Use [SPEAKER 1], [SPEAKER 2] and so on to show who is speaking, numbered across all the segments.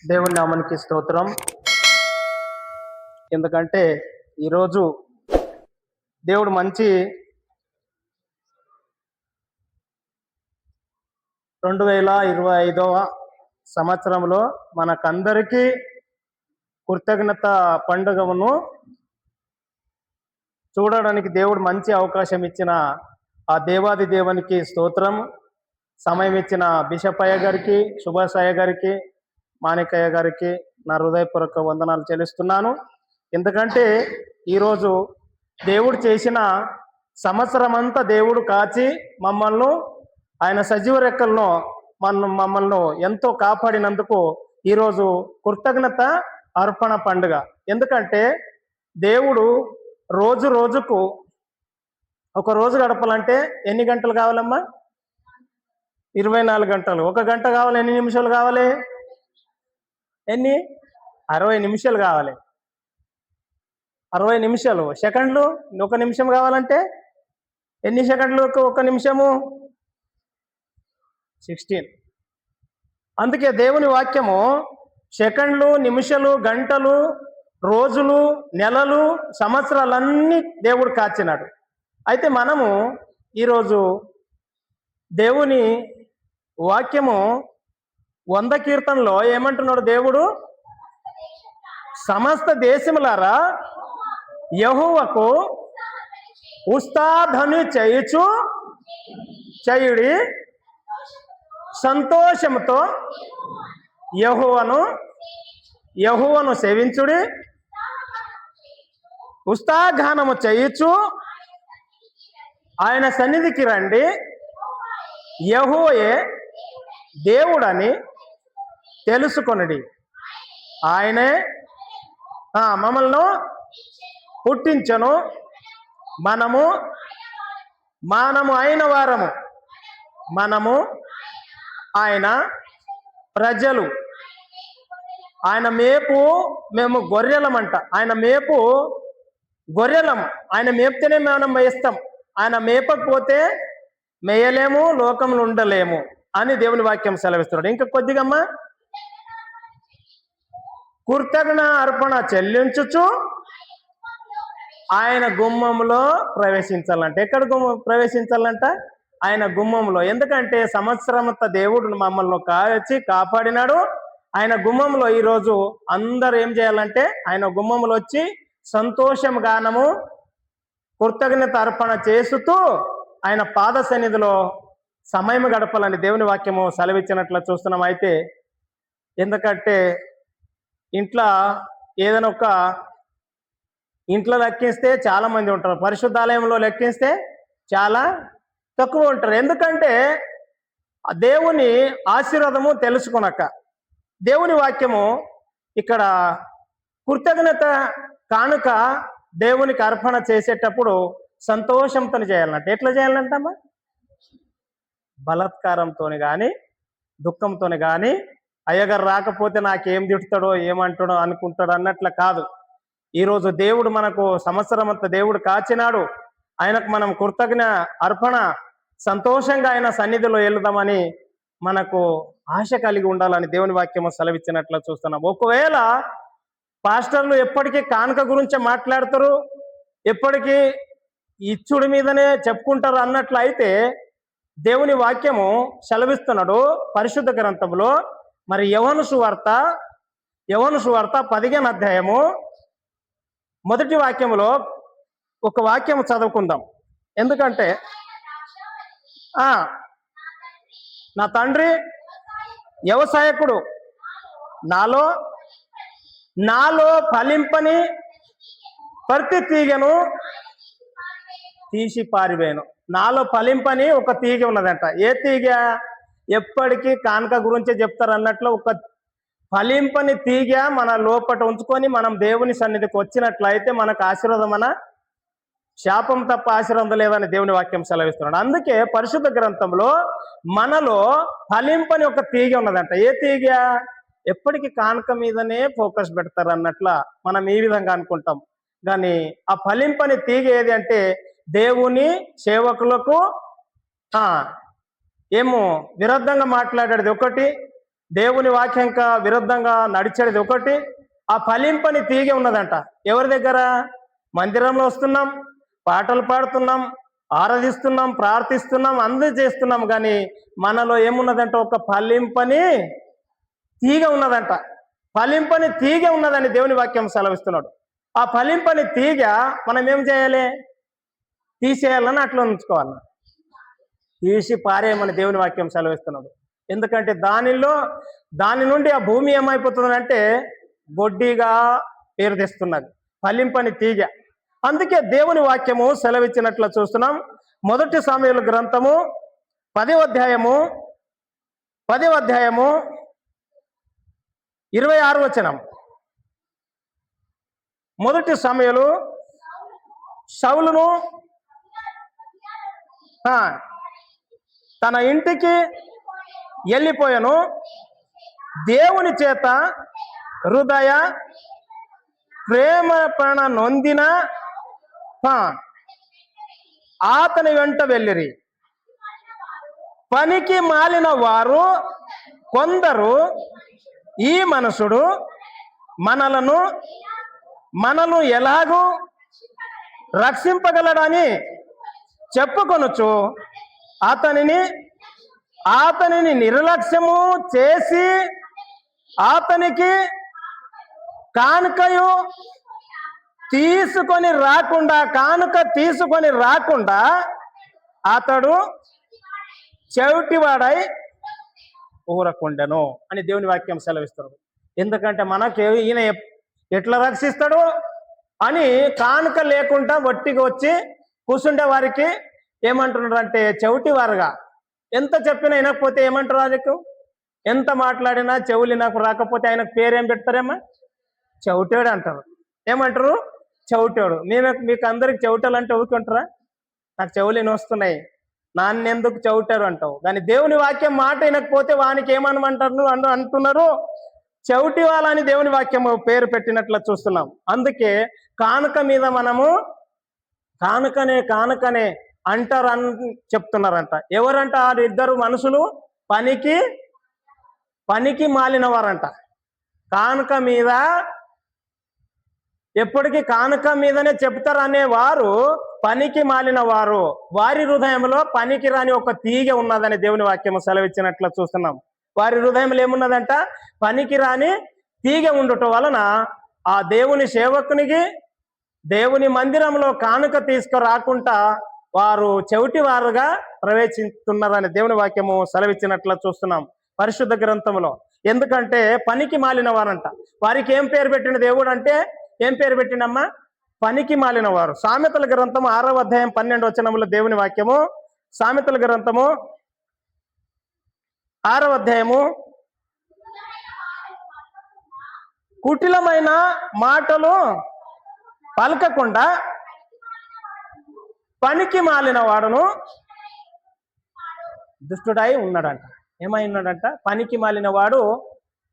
[SPEAKER 1] దేవుని నామానికి స్తోత్రం. ఎందుకంటే ఈరోజు దేవుడు మంచి 2025వ సంవత్సరంలో మనకందరికీ కృతజ్ఞత పండుగను చూడడానికి దేవుడు మంచి అవకాశం ఇచ్చిన ఆ దేవాది దేవునికి స్తోత్రం. సమయం ఇచ్చిన బిషప్ అయ్య గారికి, సుభాష్ అయ్య గారికి, మాణికయ్య గారికి నా హృదయపూర్వక వందనాలు చెల్లిస్తున్నాను. ఎందుకంటే ఈరోజు దేవుడు చేసిన సంవత్సరం అంతా దేవుడు కాచి మమ్మల్ని ఆయన సజీవ రెక్కలను మమ్మల్ని ఎంతో కాపాడినందుకు ఈరోజు కృతజ్ఞత అర్పణ పండుగ. ఎందుకంటే దేవుడు రోజు రోజుకు ఒక రోజు గడపాలంటే ఎన్ని గంటలు కావాలమ్మా? 24 గంటలు. ఒక గంట కావాలి, ఎన్ని నిమిషాలు కావాలి? 60 నిమిషాలు కావాలి. 60 నిమిషాలు. సెకండ్లు ఒక నిమిషం కావాలంటే ఎన్ని సెకండ్లు? ఒక నిమిషము 16. అందుకే దేవుని వాక్యము సెకండ్లు, నిమిషాలు, గంటలు, రోజులు, నెలలు, సంవత్సరాలన్నీ దేవుడు కాచినాడు. అయితే మనము ఈరోజు దేవుని వాక్యము 100 కీర్తనలో ఏమంటున్నాడు దేవుడు? సమస్త దేశములారా యెహోవాకు ఉస్తాధను చేయుడి, సంతోషముతో యెహోవాను సేవించుడి, ఉస్తాగానము చేయుచు ఆయన సన్నిధికి రండి. యెహోవే దేవుడని తెలుసుకొనుడి. ఆయనే మమ్మల్ని పుట్టించను, మనము అయిన వారము, మనము ఆయన ప్రజలు. ఆయన మేపు మేము గొర్రెలమంట. ఆయన మేపు గొర్రెలం. ఆయన మేపితేనే మనం వేస్తాం. ఆయన మేపకపోతే మేయలేము, లోకంలో ఉండలేము అని దేవుని వాక్యం సెలవిస్తున్నాడు. ఇంకా కొద్దిగమ్మా, కృతజ్ఞ అర్పణ చెల్లించుచు ఆయన గుమ్మంలో ప్రవేశించాలంట. ఎక్కడ ప్రవేశించాలంట? ఆయన గుమ్మంలో. ఎందుకంటే సంవత్సరమంతా దేవుడు మమ్మల్ని కాపాడినాడు. ఆయన గుమ్మంలో ఈరోజు అందరు ఏం చేయాలంటే ఆయన గుమ్మంలో వచ్చి సంతోషం గానము, కృతజ్ఞత అర్పణ చేస్తూ ఆయన పాద సన్నిధిలో సమయం గడపాలని దేవుని వాక్యము సెలవిచ్చినట్లు చూస్తున్నాం. అయితే ఎందుకంటే ఇంట్లో ఏదైనా ఒక ఇంట్లో లెక్కిస్తే చాలా మంది ఉంటారు, పరిశుద్ధాలయంలో లెక్కిస్తే చాలా తక్కువ ఉంటారు. ఎందుకంటే దేవుని ఆశీర్వాదము తెలుసుకొనక దేవుని వాక్యము ఇక్కడ కృతజ్ఞత కానుక దేవునికి అర్పణ చేసేటప్పుడు సంతోషంతో చేయాలంట. ఎట్లా చేయాలంటమ్మా? బలాత్కారంతో కానీ, దుఃఖంతో కానీ, అయ్యగారు రాకపోతే నాకేం తిడతాడో ఏమంటాడో అనుకుంటాడు అన్నట్ల కాదు. ఈరోజు దేవుడు మనకు సంవత్సరం అంతా దేవుడు కాచినాడు. ఆయనకు మనం కృతజ్ఞ అర్పణ సంతోషంగా ఆయన సన్నిధిలో వెళ్దామని మనకు ఆశ కలిగి ఉండాలని దేవుని వాక్యము సెలవిచ్చినట్లు చూస్తున్నాం. ఒకవేళ పాస్టర్లు ఎప్పటికీ కానుక గురించే మాట్లాడతారు, ఎప్పటికీ ఇచ్చుడి మీదనే చెప్పుకుంటారు అన్నట్లు అయితే దేవుని వాక్యము సెలవిస్తున్నాడు పరిశుద్ధ గ్రంథంలో. మరి యోహాను సువార్త 15వ అధ్యాయము మొదటి వాక్యములో ఒక వాక్యము చదువుకుందాం. ఎందుకంటే నా తండ్రి వ్యవసాయకుడు, నాలో ఫలింపని ప్రతి తీగను తీసి పారివేయను. నాలో ఫలింపని ఒక తీగ ఉన్నదంట. ఏ తీగ? ఎప్పటికీ కానుక గురించే చెప్తారు అన్నట్లు ఒక ఫలింపని తీగ మన లోపట ఉంచుకొని మనం దేవుని సన్నిధికి వచ్చినట్లయితే మనకు ఆశీర్వాదం, మన శాపం తప్ప ఆశీర్వాదం లేదని దేవుని వాక్యం సెలవిస్తున్నాడు. అందుకే పరిశుద్ధ గ్రంథంలో మనలో ఫలింపని ఒక తీగ ఉన్నదంట. ఏ తీగ? ఎప్పటికీ కానుక మీదనే ఫోకస్ పెడతారు అన్నట్ల మనం ఈ విధంగా అనుకుంటాం. కానీ ఆ ఫలింపని తీగ ఏది అంటే దేవుని సేవకులకు ఏమో విరుద్ధంగా మాట్లాడేది ఒకటి, దేవుని వాక్యంక విరుద్ధంగా నడిచేది ఒకటి, ఆ ఫలింపని తీగ ఉన్నదంట. ఎవరి దగ్గర? మందిరంలో వస్తున్నాం, పాటలు పాడుతున్నాం, ఆరాధిస్తున్నాం, ప్రార్థిస్తున్నాం, అందరూ చేస్తున్నాం, కానీ మనలో ఏమున్నదంట? ఒక ఫలింపని తీగ ఉన్నదంట. ఫలింపని తీగ ఉన్నదని దేవుని వాక్యం సెలవిస్తున్నాడు. ఆ ఫలింపని తీగ మనం ఏం చేయాలి? తీసేయాలని అట్లా ఉంచుకోవాలి, తీసి పారేయమని దేవుని వాక్యం సెలవిస్తున్నాడు. ఎందుకంటే దాని నుండి ఆ భూమి ఏమైపోతుందంటే గొడ్డిగా పేరు తెస్తున్నది, ఫలింపని తీగ. అందుకే దేవుని వాక్యము సెలవిచ్చినట్లు చూస్తున్నాం. 1 సమూయేలు గ్రంథము 10వ అధ్యాయము 26వ వచనం. 1 సమూయేలు సౌలును తన ఇంటికి వెళ్ళిపోయాను, దేవుని చేత హృదయ ప్రేమ నొందిన అతని వెంట వెళ్ళిరి. పనికి మాలిన వారు కొందరు ఈ మనుషుడు మనను ఎలాగూ రక్షింపగలడని చెప్పుకొనుచు అతనిని నిర్లక్ష్యము చేసి అతనికి కానుక తీసుకొని రాకుండా అతడు చెవిటివాడై ఊరకుండెను అని దేవుని వాక్యం సెలవిస్తున్నాడు. ఎందుకంటే మనకి ఈయన ఎట్లా రక్షిస్తాడు అని కానుక లేకుండా వట్టిగా వచ్చి కూర్చుండే వారికి ఏమంటున్నాడు అంటే చెవిటివారుగా. ఎంత చెప్పినా వినకపోతే ఏమంటారు? ఆయనకు ఎంత మాట్లాడినా చెవులు నాకు రాకపోతే ఆయనకు పేరేం పెడతారేమ్మా? చెవిటోడు అంటారు. ఏమంటారు? చెవిటోడు. మీకు అందరికి చెవిటలు అంటే ఊరుకుంటారా? నాకు చెవులు వస్తున్నాయి, నాన్నెందుకు చెవిటారు అంటావు. కానీ దేవుని వాక్యం మాట వినకపోతే వానికి ఏమనమంటారు అంటున్నారు? చెవిటి వాళ్ళని దేవుని వాక్యం పేరు పెట్టినట్లు చూస్తున్నాం. అందుకే కానుక మీద మనము కానుకనే అంటారు అని చెప్తున్నారంట. ఎవరంట? ఆ ఇద్దరు మనుషులు పనికి మాలిన వారంట. కానుక మీద ఎప్పటికీ కానుక మీదనే చెప్తారు అనేవారు పనికి మాలిన వారు. వారి హృదయంలో పనికి రాని ఒక తీగ ఉన్నదని దేవుని వాక్యం సెలవిచ్చినట్లు చూస్తున్నాం. వారి హృదయంలో ఏమున్నదంట? పనికి రాని తీగ ఉండటం వలన ఆ దేవుని సేవకునికి దేవుని మందిరంలో కానుక తీసుకురాకుండా వారు చెవిటి వారుగా ప్రవేశిస్తున్నారని దేవుని వాక్యము సెలవిచ్చినట్లు చూస్తున్నాం పరిశుద్ధ గ్రంథంలో. ఎందుకంటే పనికి మాలిన వారంట. వారికి ఏం పేరు పెట్టిన దేవుడు అంటే? ఏం పేరు పెట్టినమ్మా? పనికి మాలిన వారు. సామెతల గ్రంథము 6వ అధ్యాయం 12వ వచనంలో దేవుని వాక్యము, సామెతల గ్రంథము 6వ అధ్యాయము, కుటిలమైన మాటలు పలకకుండా పనికి మాలిన వాడును దుష్టుడై ఉన్నాడంట. ఏమై ఉన్నాడంట? పనికి మాలిన వాడు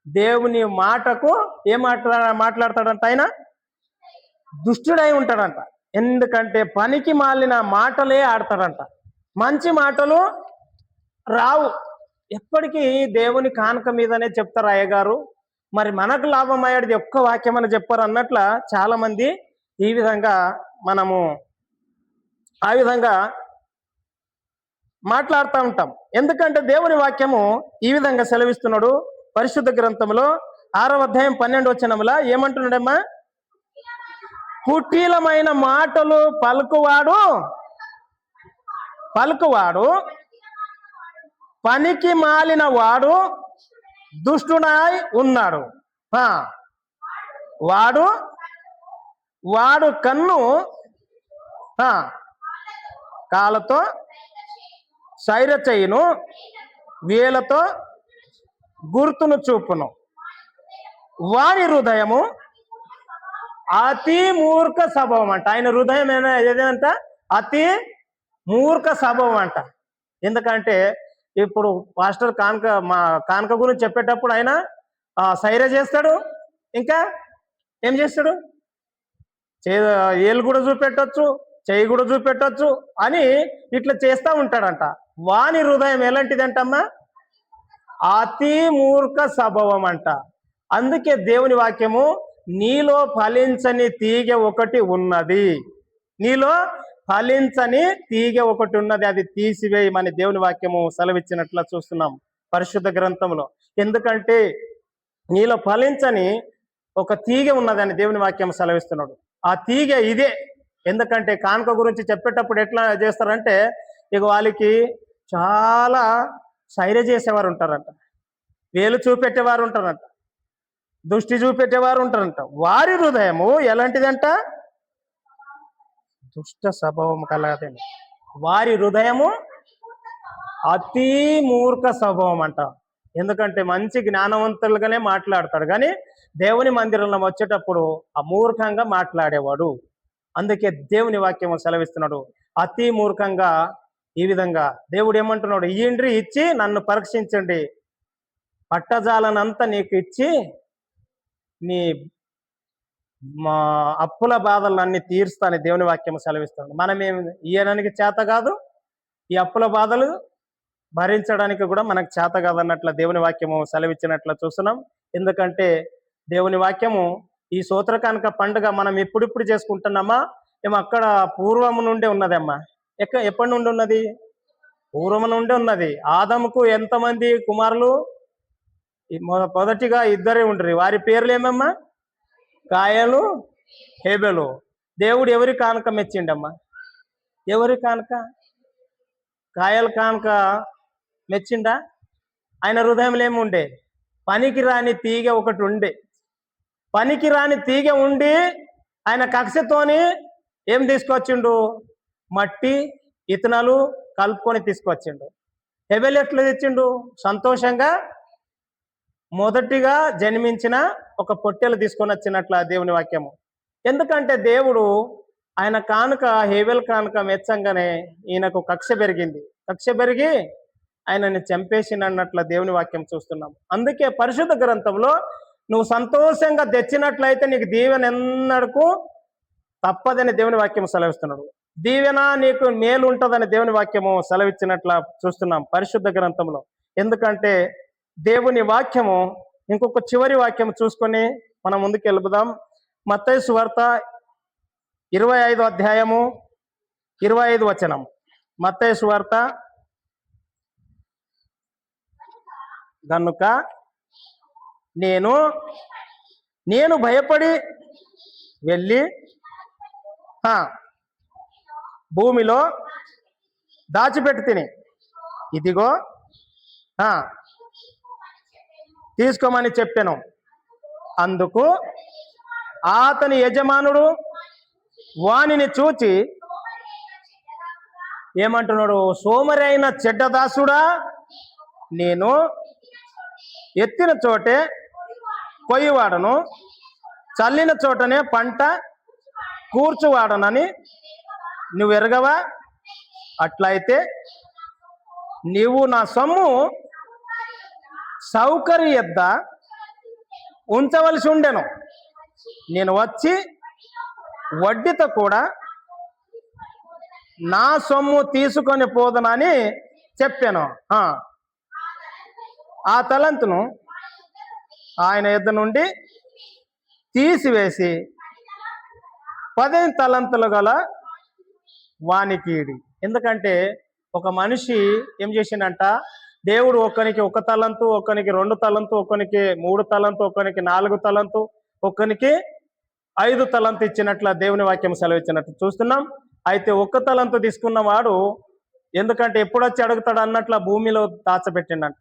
[SPEAKER 1] దేవుని మాటకు ఏం మాట్లాడతాడంట? ఆయన దుష్టుడై ఉంటాడంట. ఎందుకంటే పనికి మాలిన మాటలే ఆడతాడంట. మంచి మాటలు రావు. ఎప్పటికీ దేవుని కానుక మీదనే చెప్తారు అయ్యగారు. మరి మనకు లాభం అయ్యేది ఒక్క వాక్యం అని చెప్పారు అన్నట్ల చాలా మంది ఈ విధంగా మనము ఆ విధంగా మాట్లాడుతూ ఉంటాం. ఎందుకంటే దేవుని వాక్యము ఈ విధంగా సెలవిస్తున్నాడు పరిశుద్ధ గ్రంథంలో 6వ అధ్యాయం 12వ వచనంలో. ఏమంటున్నాడమ్మా? కుటీలమైన మాటలు పలుకువాడు పనికి మాలిన వాడు దుష్టుడై ఉన్నాడు. వాడు కన్ను కాళ్ళతో సైర చేయును, వేలతో గుర్తును చూపును. వాని హృదయము అతి మూర్ఖ స్వభావం అంట. ఆయన హృదయం ఏదంట? అతి మూర్ఖ స్వభావం అంట. ఎందుకంటే ఇప్పుడు పాస్టర్ కానుక గురించి చెప్పేటప్పుడు ఆయన సైర చేస్తాడు, ఇంకా ఏం చేస్తాడు? ఏళ్ళు కూడా చూపెట్టొచ్చు, చెయ్యి కూడా చూపెట్టొచ్చు అని ఇట్లా చేస్తూ ఉంటాడంట. వాని హృదయం ఎలాంటిదంటమ్మా? అతి మూర్ఖ స్వభావం అంట. అందుకే దేవుని వాక్యము, నీలో ఫలించని తీగ ఒకటి ఉన్నది, నీలో ఫలించని తీగ ఒకటి ఉన్నది, అది తీసివేయమని దేవుని వాక్యము సెలవిచ్చినట్లు చూస్తున్నాం పరిశుద్ధ గ్రంథంలో. ఎందుకంటే నీలో ఫలించని ఒక తీగ ఉన్నదని దేవుని వాక్యం సెలవిస్తున్నాడు. ఆ తీగ ఇదే. ఎందుకంటే కానుక గురించి చెప్పేటప్పుడు ఎట్లా చేస్తారంటే, ఇక వాళ్ళకి చాలా సైర చేసేవారు ఉంటారంట, వేలు చూపెట్టేవారు ఉంటారంట, దృష్టి చూపెట్టేవారు ఉంటారంట. వారి హృదయము ఎలాంటిదంట? దుష్ట స్వభావం కలగదండి. వారి హృదయము అతి మూర్ఖ స్వభావం అంట. ఎందుకంటే మంచి జ్ఞానవంతులుగానే మాట్లాడతాడు, కానీ దేవుని మందిరంలో వచ్చేటప్పుడు అమూర్ఖంగా మాట్లాడేవాడు. అందుకే దేవుని వాక్యం సెలవిస్తున్నాడు, అతి మూర్ఖంగా. ఈ విధంగా దేవుడు ఏమంటున్నాడు? ఇయ్యండ్రి, ఇచ్చి నన్ను పరీక్షించండి, పట్టజాలనంతా నీకు ఇచ్చి నీ మా అప్పుల బాధలన్నీ తీరుస్తానని దేవుని వాక్యం సెలవిస్తున్నాడు. మనమేమి ఇయ్యడానికి చేత కాదు, ఈ అప్పుల బాధలు భరించడానికి కూడా మనకు చేత కాదన్నట్ల దేవుని వాక్యము సెలవిచ్చినట్లు చూస్తున్నాం. ఎందుకంటే దేవుని వాక్యము, ఈ సూత్ర కానుక పండుగ మనం ఇప్పుడిప్పుడు చేసుకుంటున్నామా? ఏమో అక్కడ పూర్వము నుండే ఉన్నదమ్మా. ఎప్పటి నుండి ఉన్నది? పూర్వము నుండి ఉన్నది. ఆదముకు ఎంతమంది కుమారులు? మొదటిగా ఇద్దరే ఉండ్రి. వారి పేర్లు ఏమమ్మా? కాయలు, హేబెలు. దేవుడు ఎవరి కానుక మెచ్చిండమ్మా? ఎవరి కానుక? కాయలు కానుక మెచ్చిండా? ఆయన హృదయంలో ఏముండే? పనికి రాని తీగ ఒకటి ఉండే. పనికి రాని తీగ ఉండి ఆయన కక్షతోని ఏం తీసుకొచ్చిండు? మట్టి, ఇత్తనాలు కలుపుకొని తీసుకొచ్చిండు. హేబెలు ఎట్లా తెచ్చిండు? సంతోషంగా మొదటిగా జన్మించిన ఒక పొట్టెలు తీసుకొని వచ్చినట్ల దేవుని వాక్యము. ఎందుకంటే దేవుడు ఆయన కానుక, హేబెల్ కానుక మెచ్చంగానే ఈయనకు కక్ష పెరిగింది. కక్ష పెరిగి ఆయనని చంపేసినట్ల దేవుని వాక్యం చూస్తున్నాం. అందుకే పరిశుద్ధ గ్రంథంలో నువ్వు సంతోషంగా తెచ్చినట్లయితే నీకు దీవెన ఎన్నడకు తప్పదని దేవుని వాక్యం సెలవిస్తున్నాడు. దీవెన నీకు మేలు ఉంటుందని దేవుని వాక్యము సెలవిచ్చినట్ల చూస్తున్నాం పరిశుద్ధ గ్రంథంలో. ఎందుకంటే దేవుని వాక్యము, ఇంకొక చివరి వాక్యం చూసుకొని మనం ముందుకు వెళ్దాం. మత్తయి సువార్త 25వ అధ్యాయము 25 వచనం. మత్తయి సువార్త, గనుక నేను భయపడి వెళ్ళి భూమిలో దాచిపెట్టి తిని, ఇదిగో తీసుకోమని చెప్పాను. అందుకు అతని యజమానుడు వానిని చూచి ఏమంటున్నాడు? సోమరి అయిన చెడ్డదాసుడా, నేను ఎత్తిన చోటే కొయ్యవాడను, చల్లిన చోటనే పంట కూర్చువాడనని నువ్వు ఎరగవా? అట్లయితే నీవు నా సొమ్ము సౌకర్యద్ద ఉంచవలసి ఉండెను. నేను వచ్చి వడ్డీతో కూడా నా సొమ్ము తీసుకొని పోదనని చెప్పాను. ఆ తలంతును ఆయన యొద్ద నుండి తీసివేసి 10 తలంతులు గల వానికి ఇడి. ఎందుకంటే ఒక మనిషి ఏం చేసిండంట? దేవుడు ఒక్కనికి 1 తలంతు, ఒక్కనికి 2 తలంతు, ఒక్కనికి 3 తలంతు, ఒక్కనికి 4 తలంతు, ఒక్కనికి 5 తలంతు ఇచ్చినట్ల దేవుని వాక్యం సెలవిచ్చినట్టు చూస్తున్నాం. అయితే 1 తలంతు తీసుకున్నవాడు ఎందుకంటే ఎప్పుడొచ్చి అడుగుతాడు అన్నట్ల భూమిలో దాచబెట్టిండంట.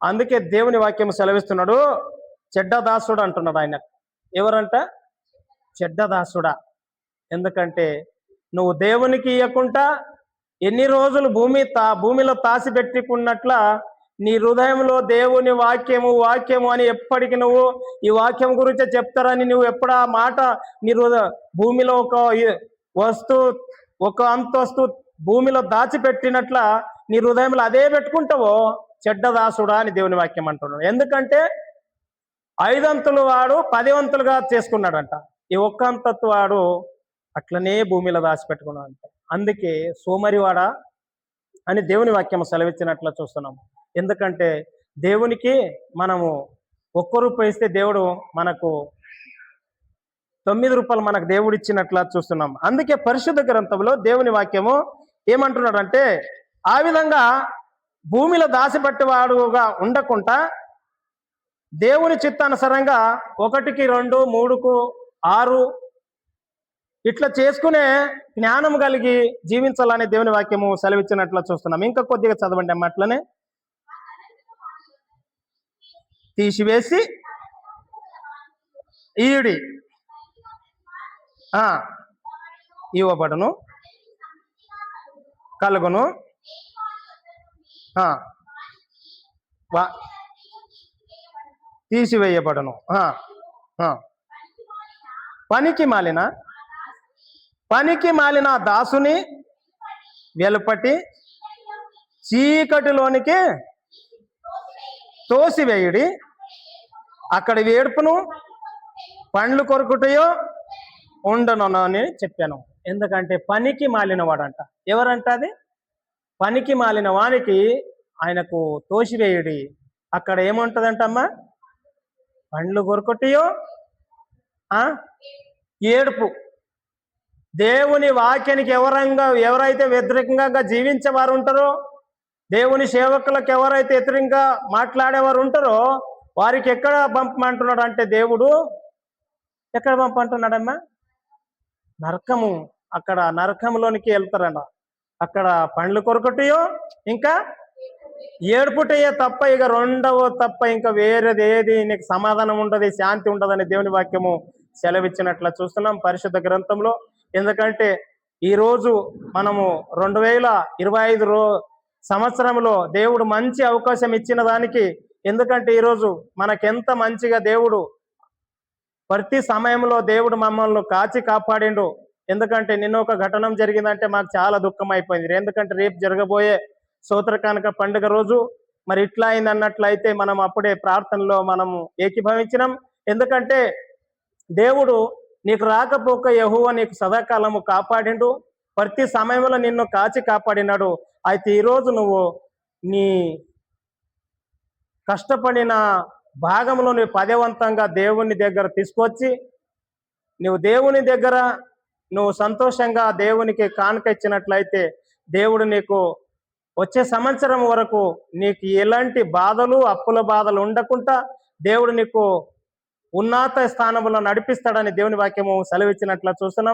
[SPEAKER 1] అందుకే దేవుని వాక్యం సెలవిస్తున్నాడు, చెడ్డదాసుడు అంటున్నాడు ఆయన. ఎవరంట? చెడ్డదాసుడా. ఎందుకంటే నువ్వు దేవునికి ఇవ్వకుండా ఎన్ని రోజులు భూమిలో తాసి పెట్టుకున్నట్ల నీ హృదయంలో దేవుని వాక్యము అని ఎప్పటికీ నువ్వు ఈ వాక్యం గురించే చెప్తారని నువ్వు ఎప్పుడు ఆ మాట నీ భూమిలో ఒక అంతస్తు భూమిలో దాచిపెట్టినట్ల నీ హృదయంలో అదే పెట్టుకుంటావో చెడ్డదాసుడా అని దేవుని వాక్యం అంటున్నాడు. ఎందుకంటే 5 అంతులు వాడు 10 వంతులుగా చేసుకున్నాడంట. ఈ 1 అంతస్తు వాడు అట్లనే భూమిలో దాచిపెట్టుకున్నాడంట. అందుకే సోమరివాడా, అని దేవుని వాక్యం సెలవిచ్చినట్లు చూస్తున్నాం. ఎందుకంటే దేవునికి మనము ₹1 ఇస్తే దేవుడు మనకు ₹9 మనకు దేవుడు ఇచ్చినట్లా చూస్తున్నాం. అందుకే పరిశుద్ధ గ్రంథంలో దేవుని వాక్యము ఏమంటున్నాడంటే, ఆ విధంగా భూమిలో దాసిపట్టేవాడుగా ఉండకుండా దేవుని చిత్తానుసారంగా 1కి 2, 3కు 6 ఇట్లా చేసుకునే జ్ఞానం కలిగి జీవించాలని దేవుని వాక్యము సెలవిచ్చినట్లు చూస్తున్నాం. ఇంకా కొద్దిగా చదవండి అమ్మ. అట్లనే తీసివేసి ఈయుడి ఇవ్వబడును, కలుగును, తీసివేయబడును. పనికి మాలిన దాసుని వెలుపటి చీకటిలోనికి తోసివేయుడి, అక్కడ ఏడుపును పండ్లు కొరుకుటయో ఉండను అని చెప్పాను. ఎందుకంటే పనికి మాలిన వాడంట. ఎవరంట అది? పనికి మాలిన వానికి ఆయనకు తోసివేయుడి, అక్కడ ఏముంటదంటమ్మా? పండ్లు కొరుకుటయో ఏడుపు. దేవుని వాక్యానికి ఎవరైతే వ్యతిరేకంగా జీవించేవారు ఉంటారో, దేవుని సేవకులకు ఎవరైతే వ్యతిరేకంగా మాట్లాడేవారు ఉంటారో వారికి ఎక్కడ పంపమంటున్నాడు అంటే, దేవుడు ఎక్కడ పంపంటున్నాడమ్మా? నరకము. అక్కడ నరకంలోనికి వెళ్తారన్న. అక్కడ పండ్లు కొరకటయో ఇంకా ఏడుపుటయే తప్ప ఇక రెండవ తప్ప ఇంకా వేరేది ఏది నీకు సమాధానం ఉండదు, శాంతి ఉండదని దేవుని వాక్యము సెలవిచ్చినట్లు చూస్తున్నాం పరిశుద్ధ గ్రంథంలో. ఎందుకంటే ఈరోజు మనము 2025 సంవత్సరంలో దేవుడు మంచి అవకాశం ఇచ్చిన దానికి, ఎందుకంటే ఈరోజు మనకెంత మంచిగా దేవుడు ప్రతి సమయంలో దేవుడు మమ్మల్ని కాచి కాపాడిండు. ఎందుకంటే నిన్న ఒక ఘటన జరిగిందంటే మాకు చాలా దుఃఖం అయిపోయింది. ఎందుకంటే రేపు జరగబోయే సోత్రకానిక పండుగ రోజు మరి ఇట్లా అయింది అన్నట్లయితే మనం అప్పుడే ప్రార్థనలో మనము ఏకీభవించినాం. ఎందుకంటే దేవుడు నీకు రాకపోక యెహోవా నీకు సదాకాలము కాపాడిండు, ప్రతి సమయంలో నిన్ను కాచి కాపాడినాడు. అయితే ఈరోజు నువ్వు నీ కష్టపడిన భాగంలో నువ్వు పదవంతంగా దేవుని దగ్గర తీసుకొచ్చి నువ్వు దేవుని దగ్గర నువ్వు సంతోషంగా దేవునికి కానుక ఇచ్చినట్లయితే దేవుడు నీకు వచ్చే సంవత్సరం వరకు నీకు ఎలాంటి బాధలు అప్పుల బాధలు ఉండకుండా దేవుడు నీకు ఉన్నత స్థానంలో నడిపిస్తాడని దేవుని వాక్యము సెలవిచ్చినట్లు చూస్తున్నాం.